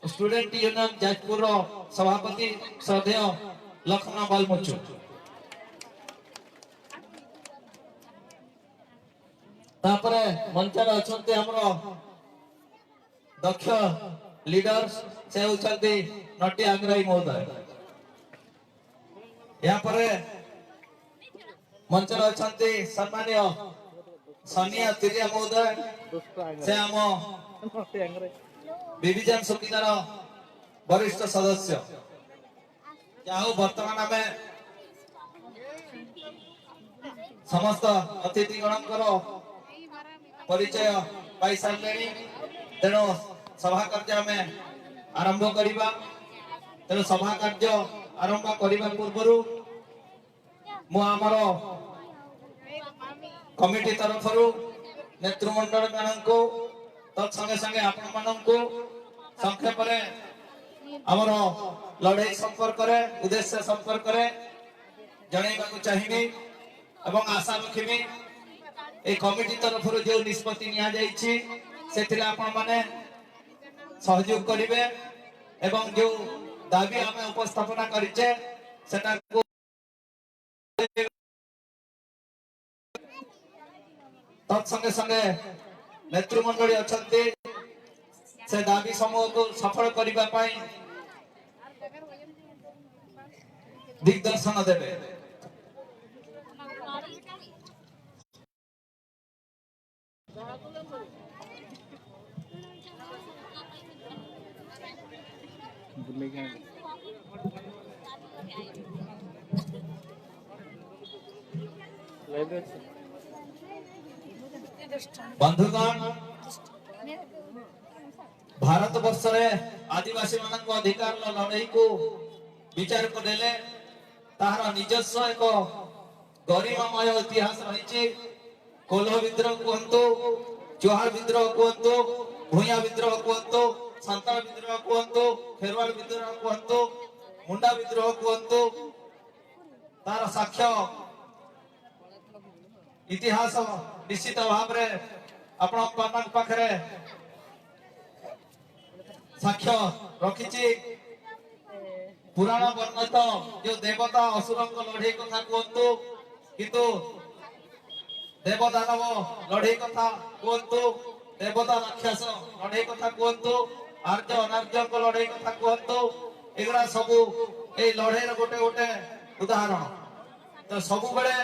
Student union Jajpur सभापति श्रद्धेय लखना बालमुचु तापरे मंचर अछंते हमरो दक्ष लीडर्स से उचंती नटी आंग्राई महोदय या परे मंचर अछंती सम्मानीय सनिया तिरिया महोदय से हम विभिजन सुकिदार वरिष्ठ सदस्य जाओ वर्तमान आमे समस्त अतिथि गणकर परिचय पाई सारे तेणु सभा कार्य आम आरंभ करवा तेणु सभा कार्य आरंभ करने पूर्व मुझर कमिटी तरफ नेतृमंडल मान को तत्संगे संगे आपण मानू संक्षेप आमर लड़ाई संपर्क उद्देश्य संपर्क जनइबा चाहिए एवं आशा रखी ए कमिटी तरफ जो निष्पत्ति नि आपण माने सहयोग करेंगे एवं जो दाबी आम उपस्थापना करें तत्संगे संगे नेतृमंडली अच्छा से दाबी समूह को सफल करने दिग्दर्शन देवे बंधुगण भारत वर्ष आदिवासी मान अधिकार लड़ाई को विचार को देले तार निजस्व एक गरिमामय इतिहास रही कोल्ह विद्रोह कहतु चौहान विद्रोह कहतु भूया विद्रोह कहतु संताल विद्रोह कहतु खेरवाल विद्रोह कहतु मुंडा विद्रोह कहतु तार साक्ष्य इतिहास निश्चित भाव आपण पाखे साक्ष्य रखी पुराण वर्णित जो देवता असुर लड़े कथा कहतु किंतु देवदानव लड़े कथा कहतु देवता राक्षस लड़े कथा कहतु आर्य अनार्य लड़े कथा कहतु एगुड़ा सबू ए लड़े गोटे गोटे उदाहरण तो सब बेले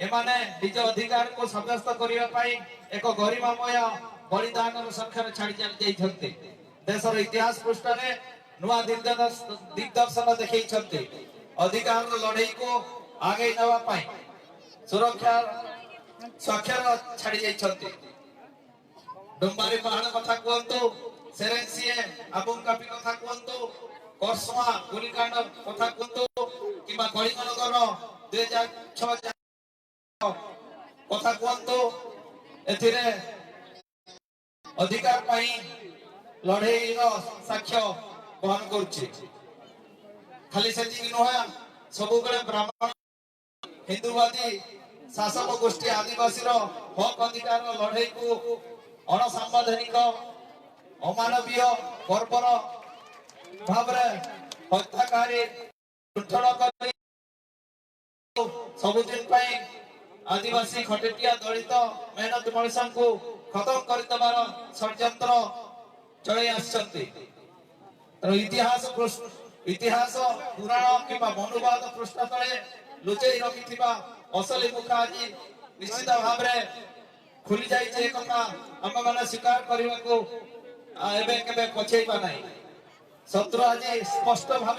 एमाने निज अधिकार को सब्यस्त करने एक गरिमामय बलिदान संख्यार छाड़ी चली देशर इतिहास पृष्ठ नुआ दिग्दर्शन देखते अधिकार लड़ाई को आगे नापी सुरक्षा स्वाक्षर छाड़ी जाइए डुम्बारी पहाड़ कथा कहतु सेरेंसीए आबुकापी कथा कहतु करसमा गुलिकांड कथा कहतु कि कलिंगनगर 2006 कथा कहतु एथिरे अधिकार पाई लड़ाई साक्ष्य बहन करुच्ची खाली से नुह सब ब्राह्मण हिंदुवादी शासक गोष्ठी आदिवासी हक अधिकार लड़ाई को अणसांवैधानिक अमानवीय गर्वर भाव हत्याकारी लुठन कर सबुदिन आदिवासी खटेटिया दलित मेहनत मनीषा को खत्म कर षड्यंत्र चल इतिहास पुराण कि मनुवाद पृष्ठ तले लुचई रखि असली मुख आज निश्चित भाव खुली जाइए कथा आम मैंने स्वीकार करने को पछेबा ना शत्रु आज स्पष्ट भाव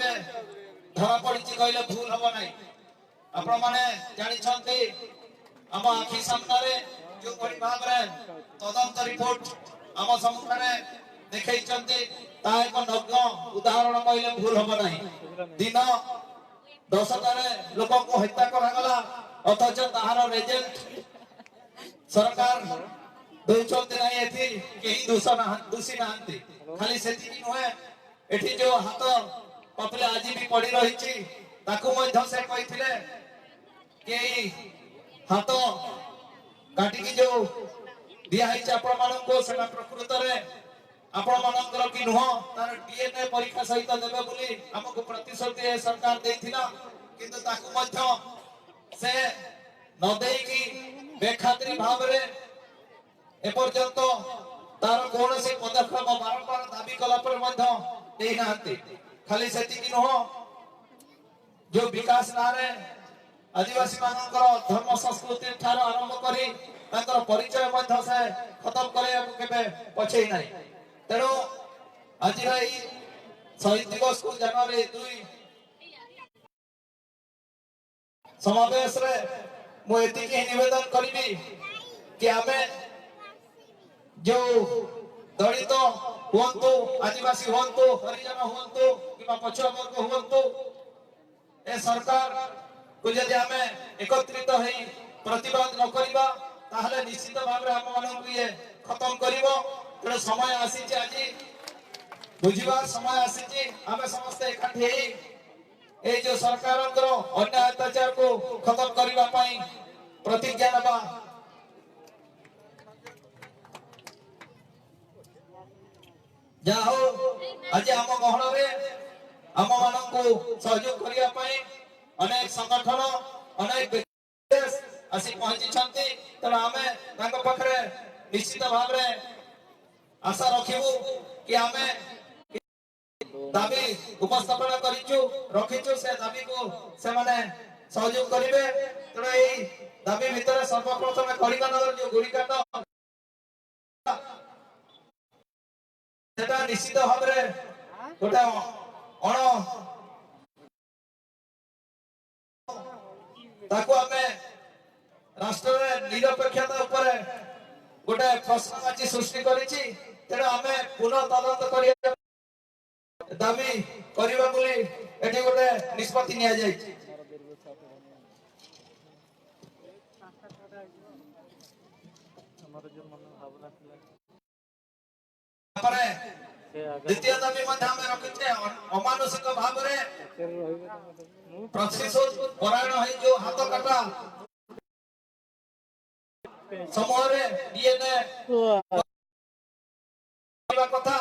धरा पड़ी कहले भूल हम ना आपण मैंने जानते आम आखि सामने जो भाव तदंत रिपोर्ट आम सम्मुखें देखते एक नग्न उदाहरण कहले भूल हम ना दिन 10 लोक को हत्या करागला अथच तार रिजल्ट सरकार दोषी ना खाली से नुहे एठी जो हाथ पतले आज भी पड़ी रही से कहते कि हाथ काटिकी जो दिखाई आपण मान प्रकृत आपण मानकर कि नुह तार डीएनए परीक्षा सहित देबे बोली हमको प्रतिश्रुति सरकार देथिला किंतु ताकू मध्य से न देई कि बेखातिरी भाव रे ए पर्यंत तार कोनोसी पदक्षेप बारंबार दाबी कला पर मध्य देई नाहंती खाली सेति कि नुह जो विकास नारे आदिवासी मानकर धर्म संस्कृति ठार आरंभ करी तांकर परिचय मध्य से खत्म करे केबे पछै नै तेणु आज शहीद दिवस को जनवरी 2 समावेश रे मु एति के निवेदन करिबी कि आमे जो दलित हुंतु आदिवासी हुंतु हरिजन हुंतु कि पछुआ वर्ग हुंतु ए सरकार को यदि आमे एकत्रित होई प्रतिवाद न करिबा ताहले निश्चित भाव रे हम मानन को ये खत्म करिवो तेणु समय आसी आज बुझिबार समय आसी आम समस्त एकाठी जो सरकार अन्याय अत्याचार को खत्म करने प्रतिज्ञा नवा जहा हो आज आम गहन में आम मान को सहयोग करने अनेक संगठन अनेक आसी पहुंची तेणु आम पाखे निश्चित भाव आशा रखिबु कि आमे दाबी उपस्थापन करिचु रखिचु से दाबी को से माने सहयोग करिवे तेणु एई दाबी भितर सर्वप्रथम कलिकानगर जो गुड़िकाट सेटा निश्चित भाव रे गोटे अण ताको आमे राष्ट्र रे निरपेक्षता ऊपर गोटे प्रश्न आज सृष्टि करिछि तेणु आमे पुनः तदंत करिया दाबी करिबा बोली एठी गोटे निष्पत्ति निया जाय हमर जो मन भावना परे द्वितीय दाबी मध्ये हम रखिछे अमानुषिक भाव रे प्रतिशोध परायण है जो हाथ काटा समूह डीएनए कथा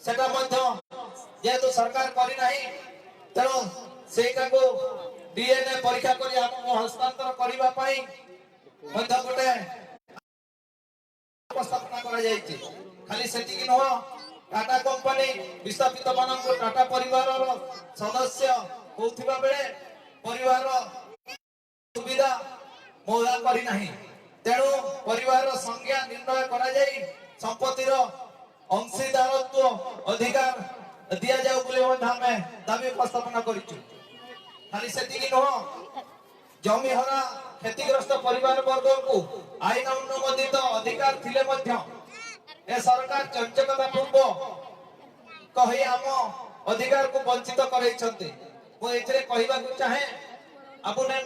सेटा मध्य जेहेतु सरकार करी नाही तेणु सेटा को डीएनए परीक्षा करी हमको हस्तांतर करबा पई मध्य गोटे उपस्थापना करा जायछि खाली सेति कि न टाटा कंपनी विस्थापित मानको टाटा परिवार सदस्य होथिबा बेले परिवार सुविधा मोला करी नाही तेणु परिवार संज्ञा निर्णय करा जाई संपत्तिर अंशीदारत्व अधिकार दिया जाऊ बोले हमें दाबी उपस्थापन करिछु खाली सेति कि न जमी हरा क्षतिग्रस्त परिवार वर्ग को आईन अनुमोदित अधिकार थिले मध्य ए सरकार चंचकता पूर्व कहि आम अधिकार को वंचित करैछन्ते मो एथरे कहिबा को चाहे आपने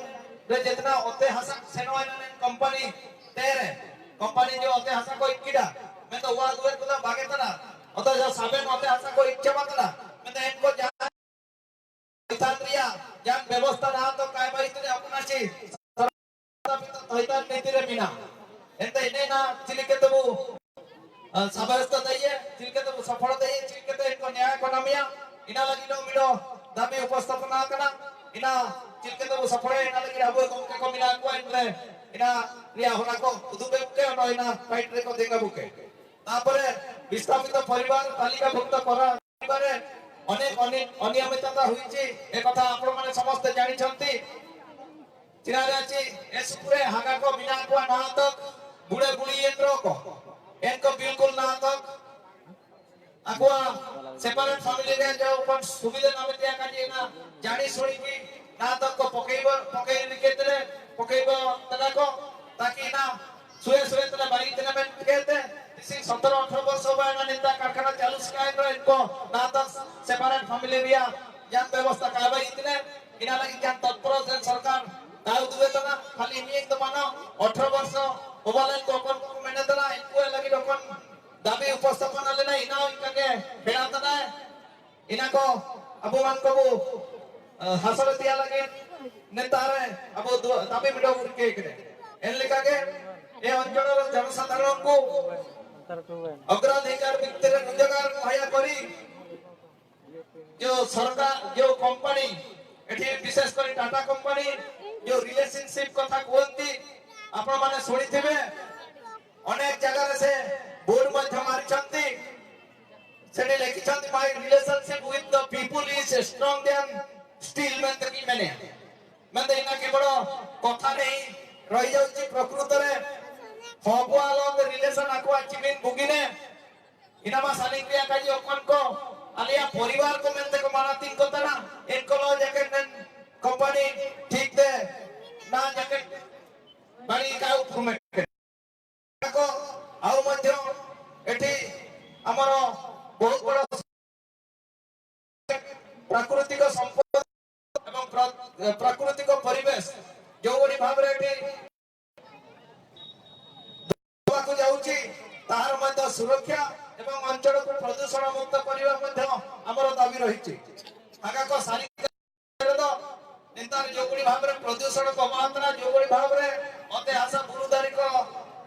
रे जितना ओते हसा सेनोइनन कंपनी तेरे कंपनी जो ओते हसा को इकिडा मैं तो हुआ दुए को भागे तना अतो जो साबे ओते हसा को इच्छा मतला मैं तो इनको जा इतात्रिया जान व्यवस्था ना तो काय भाई तने अपना छी तहिता नीति रे बिना एते इने ना चिलिके तो साबरस्त दैये चिलिके तो सफल दैये चिलिके तो इनको न्याय कोनामिया इना लगी नो मिडो दाबी उपस्थापना कना इना चिलिके तो सफल इना लगी राबो कमके कमिना को इनले इना रिया होना को उदुबे के न इना फाइट रे को देगा बुके तापरे विस्थापित परिवार तालिकाभुक्त करा परिवारे अनेक अनियमितता होईची ए कथा आपण माने समस्त जानि छंती चिरारे अछि एसपुरे हागा को बिना को ना तक बुढ़े बुढ़ी एंड्रो को इनको बिल्कुल ना तक अगुआ सेपरेट फैमिली रे जो अपन सुविधा नाम दिया काजी ना जानी सुनी की ना तक को पकई निकेतरे पकईबो तला को ताकि ना सुए सुए तला बारी तला में कहते इसी 17-18 वर्ष हो गए ना निंदा कारखाना चालू सिकाए रो इनको ना तक सेपरेट फैमिली रिया जान व्यवस्था काबा इतने इना लगी जान तत्पर से सरकार दाऊ दुए तना खाली मी एक तो मानो 18 वर्ष ओबाले तो अपन को मैंने तना इनको लगी लोकन दाबी उपस्थापन ले ना इना इनके बेड़ा तना इना को अबो मान को हासल दिया लगे नेतारे अबो दाबी मिडो के करे एन लेका के ए अंचल जनसाधारण को अग्राधिकार भित्तिर रोजगार मुहैया करी जो सरकार जो कंपनी एठी विशेष कर टाटा कंपनी जो रिलेशनशिप कथा कहती आपण माने सुनी थिबे अनेक जगह से बोर्ड मध्य मारिछंती सेने लिखिछंती my relationship with the people is strong then steel में की मैंने इना केवल कथा नहीं रही जाउची प्रकृत रे हबुआल रिलेशन आकुआ चिमिन बुगिने इनामा सालिक्रिया काजी ओकन को आलिया परिवार को मेंते को मानाती को तना इनको लो जैकेट कंपनी ठीक दे ना जैकेट बड़ी का उपमे को आउ मध्य एठी हमरो बहुत बड़ा प्राकृतिक संपद एवं प्राकृतिक परिवेश जो बड़ी भाव रे एठी को जाउची तार मध्य सुरक्षा एवं अंचल को प्रदूषण मुक्त करबा मध्य हमर दाबी रहिछि आगा को सारी तो नितार जोगुड़ी भाव रे प्रदूषण को मात्रा जोगुड़ी भाव रे अते आशा गुरुदारी को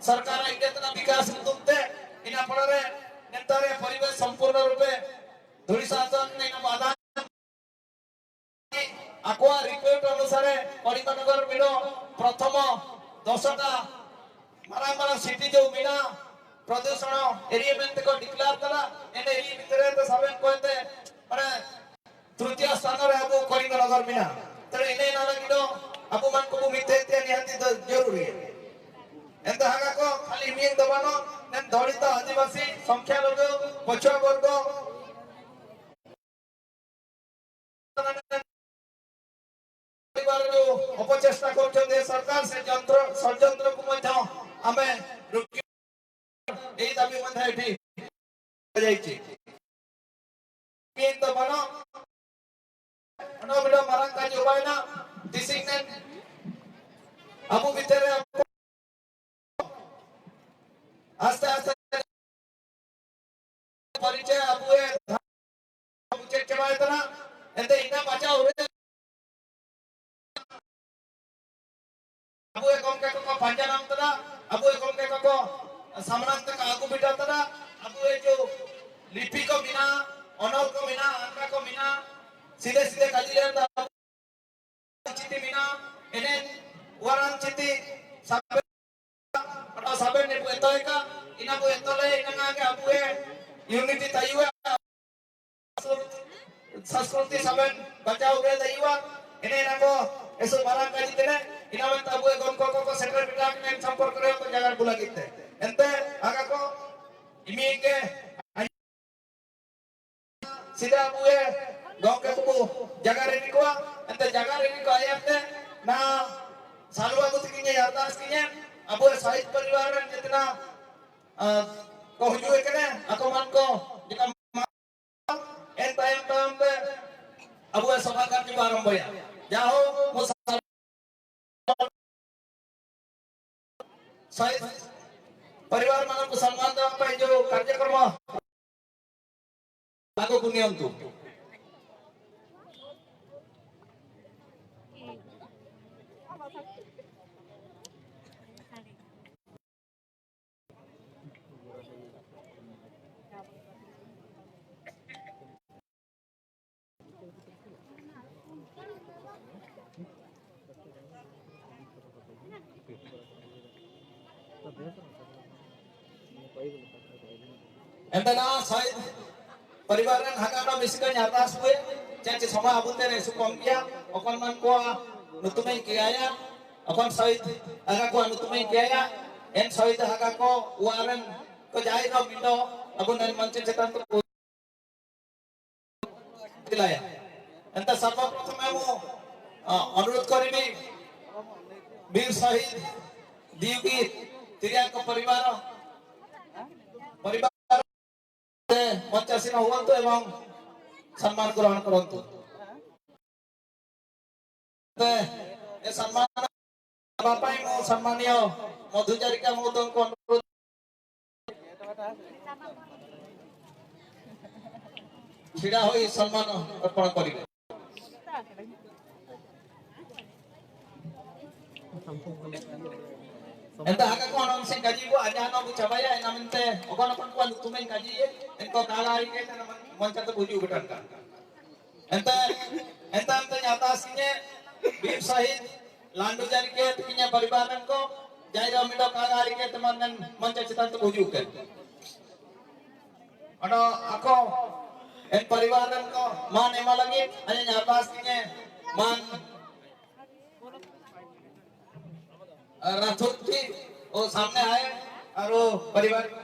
सरकार इतना विकास तुमते इना फଳରେ नितारे परिवेश संपूर्ण रूपे धुरी शासन नेना बाधा आकुआ रिपोर्ट अनुसार कलिकनगर मिलो प्रथम 10टा मारा सिटी जो मीना प्रदूषण एरिया में को डिक्लेयर करा एने एरिया भीतर तो सबन कहते माने तृतीय स्थान रे अब कलिंगनगर मीना तरे एने ना लगिलो अब मन को मिते ते निहाती जरूरी है एंत हागा को खाली मियन दबानो नेन दलित आदिवासी संख्या लोग पछुआ वर्ग परिवार जो अपचेष्टा करछन सरकार से यंत्र षड्यंत्र को मध्य हमें रुकी एई दाबी मध्य एठी जाईची मियन दबानो अनोबिडो मारंका जोबायना डिसिग्नेट अबु भितरे आस्ते आस्ते परिचय अबुए मुझे चबाय तना एते इना बचाओ रे अबुए कम के को पंजा नाम तना अबुए कम के को सामनांत का आगु बिटा तना अबुए जो लिपि को बिना अनल को बिना अंका को बिना सीधे सीधे काजिले ता चिति बिना एने वरन चिति सब पटा सबे ने एतोय का इना को एतले इना के अबुए यूनिटी तायुआ संस्कृति सबन बचाओ रे दैवा इने ना को एसो मारा का जितने इना में अबुए गम को सेंट्रल बिटा में संपर्क करे तो जगह बुला किते एंते आगा को इमी के सीधा अबुए गांव के को जगह रे निकवा एंते जगह रे निको आयते ना सालवा को किने अरदास किने अबुए साहित्य परिवार रे जितना को हुजुए कने अकमान को जिका एन टाइम पे अबुए सभा करके आरंभ होया जाओ साहित्य परिवार मान को सम्मान देवा पे जो कार्यक्रम लागू को नियंतु एंतना साहित्य परिवार रे हागाडा मिसका अरदास हुए चाचे सभा आबुते रे सुकम किया ओकन मन को नुतुमई कियाया ओकन साहित्य हागा को नुतुमई कियाया एन साहित्य हागा को वारन को जाय न बिंदो अबुन मंच चेतन तो दिलाया एंता सर्वप्रथम मु अनुरोध करबी वीर शहीद दीवगी तिरिया को परिवार मंचासीन हुअंतु एवं सम्मान ग्रहण करंतु ए सम्मान बापाई मो सम्मानीय मधुचारिका महोदय को अनुरोध छिड़ा होई सम्मान अर्पण करिवे Enta aga ko anong sing kaji ko aja no bu cabaya namante okon kon tumen kaji enko kala ike naman manca to buju gedan ka. Enta enta nyata sinye bib sahid landu jani ke tinya paribaran ko jaira mido kala ike teman manca citan to buju ke. Ano ako en paribaran ko man emalangit anya nyata sinye man Rathore थी वो सामने आए और वो परिवार को